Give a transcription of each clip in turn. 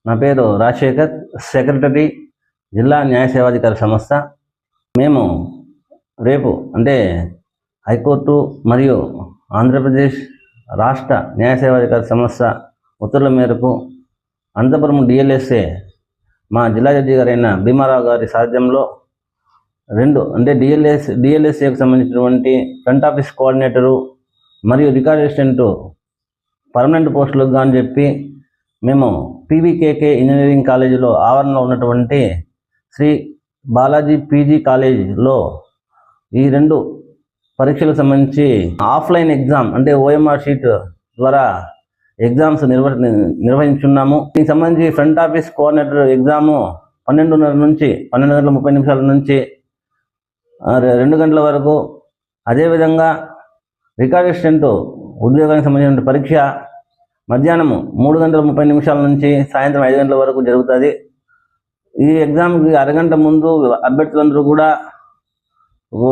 నా పేరు రాజశేఖర్, సెక్రటరీ, జిల్లా న్యాయ సేవాధికారి సంస్థ. మేము రేపు అంటే హైకోర్టు మరియు ఆంధ్రప్రదేశ్ రాష్ట్ర న్యాయ సేవాధికారి సంస్థ ఉత్తర్వుల మేరకు అనంతపురం డిఎల్ఎస్ఏ మా జిల్లా జడ్జి గారైన భీమారావు గారి సాధ్యంలో అంటే డిఎల్ఎస్ఏకి సంబంధించినటువంటి ఫ్రంట్ ఆఫీస్ కోఆర్డినేటరు మరియు రికార్డ్ అసిస్టెంట్ పర్మనెంట్ పోస్టులకు అని చెప్పి మేము పీవీకేకే ఇంజనీరింగ్ కాలేజీలో ఆవరణలో ఉన్నటువంటి శ్రీ బాలాజీ పీజీ కాలేజీలో ఈ 2 పరీక్షలకు సంబంధించి ఆఫ్లైన్ ఎగ్జామ్ అంటే ఓఎంఆర్ షీట్ ద్వారా ఎగ్జామ్స్ నిర్వహించున్నాము. దీనికి సంబంధించి ఫ్రంట్ ఆఫీస్ కోఆర్డినేటర్ ఎగ్జాము 12:30 నుంచి 12:30 నుంచి 2 గంటల వరకు, అదేవిధంగా రికార్డ్ అసిస్టెంట్ ఉద్యోగానికి సంబంధించిన పరీక్ష మధ్యాహ్నం 3:30 నుంచి సాయంత్రం 5 గంటల వరకు జరుగుతుంది. ఈ ఎగ్జామ్కి అరగంట ముందు అభ్యర్థులందరూ కూడా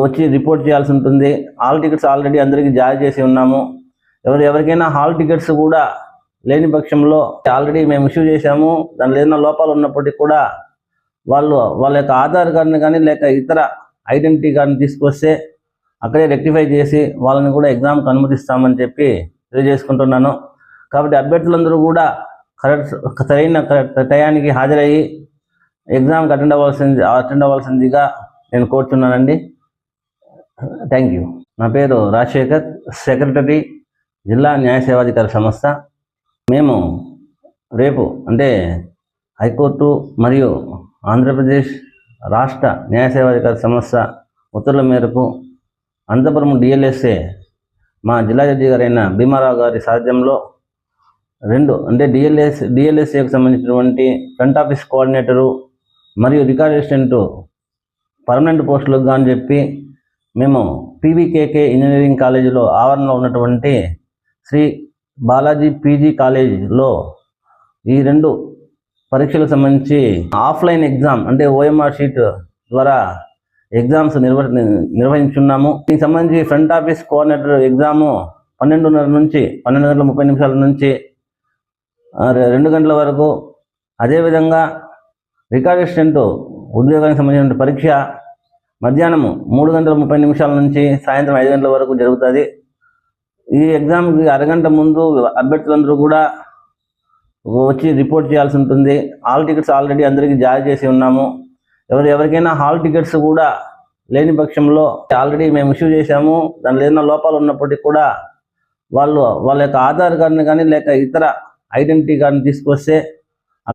వచ్చి రిపోర్ట్ చేయాల్సి ఉంటుంది. హాల్ టికెట్స్ ఆల్రెడీ అందరికీ జారీ చేసి ఉన్నాము. ఎవరికైనా హాల్ టికెట్స్ కూడా లేని పక్షంలో ఆల్రెడీ మేము ఇష్యూ చేశాము. దానిలో ఏదైనా లోపాలు ఉన్నప్పటికీ కూడా వాళ్ళ యొక్క ఆధార్ కార్డుని కానీ లేక ఇతర ఐడెంటిటీ కార్డుని తీసుకొస్తే అక్కడే రెక్టిఫై చేసి వాళ్ళని కూడా ఎగ్జామ్కి అనుమతిస్తామని చెప్పి తెలియజేసుకుంటున్నాను. కాబట్టి అభ్యర్థులందరూ కూడా సరైన టయానికి హాజరయ్యి ఎగ్జామ్కి అటెండ్ అవ్వాల్సిందిగా నేను కోరుతున్నానండి. Thank you. నా పేరు రాజశేఖర్, సెక్రటరీ, జిల్లా న్యాయ సేవాధికారి సంస్థ. మేము రేపు అంటే హైకోర్టు మరియు ఆంధ్రప్రదేశ్ రాష్ట్ర న్యాయ సేవాధికారి సంస్థ ఉత్తర్వుల మేరకు అనంతపురం డిఎల్ఎస్ఏ మా జిల్లా జడ్జి గారైన భీమారావు గారి సాధ్యంలో అంటే డిఎల్ఎస్ఏకి సంబంధించినటువంటి ఫ్రంట్ ఆఫీస్ కోఆర్డినేటరు మరియు రికార్డ్ అసిస్టెంట్ పర్మనెంట్ పోస్టులకు అని చెప్పి మేము పీవీకేకే ఇంజనీరింగ్ కాలేజీలో ఆవరణలో ఉన్నటువంటి శ్రీ బాలాజీ పీజీ కాలేజీలో ఈ 2 పరీక్షలకు సంబంధించి ఆఫ్లైన్ ఎగ్జామ్ అంటే ఓఎంఆర్ షీట్ ద్వారా ఎగ్జామ్స్ నిర్వహించున్నాము. దీనికి సంబంధించి ఫ్రంట్ ఆఫీస్ కోఆర్డినేటర్ ఎగ్జాము 12:30 నుంచి 12:30 నుంచి 2 గంటల వరకు, అదేవిధంగా రికార్డ్ అసిస్టెంట్ ఉద్యోగానికి సంబంధించిన పరీక్ష మధ్యాహ్నం 3:30 నుంచి సాయంత్రం 5 గంటల వరకు జరుగుతుంది. ఈ ఎగ్జామ్కి అరగంట ముందు అభ్యర్థులందరూ కూడా వచ్చి రిపోర్ట్ చేయాల్సి ఉంటుంది. హాల్ టికెట్స్ ఆల్రెడీ అందరికీ జారీ చేసి ఉన్నాము. ఎవరికైనా హాల్ టికెట్స్ కూడా లేని పక్షంలో ఆల్రెడీ మేము ఇష్యూ చేశాము. దానిలో ఏదైనా లోపాలు ఉన్నప్పటికీ కూడా వాళ్ళ యొక్క ఆధార్ కార్డుని కానీ లేక ఇతర ఐడెంటిటీ కార్డుని తీసుకొస్తే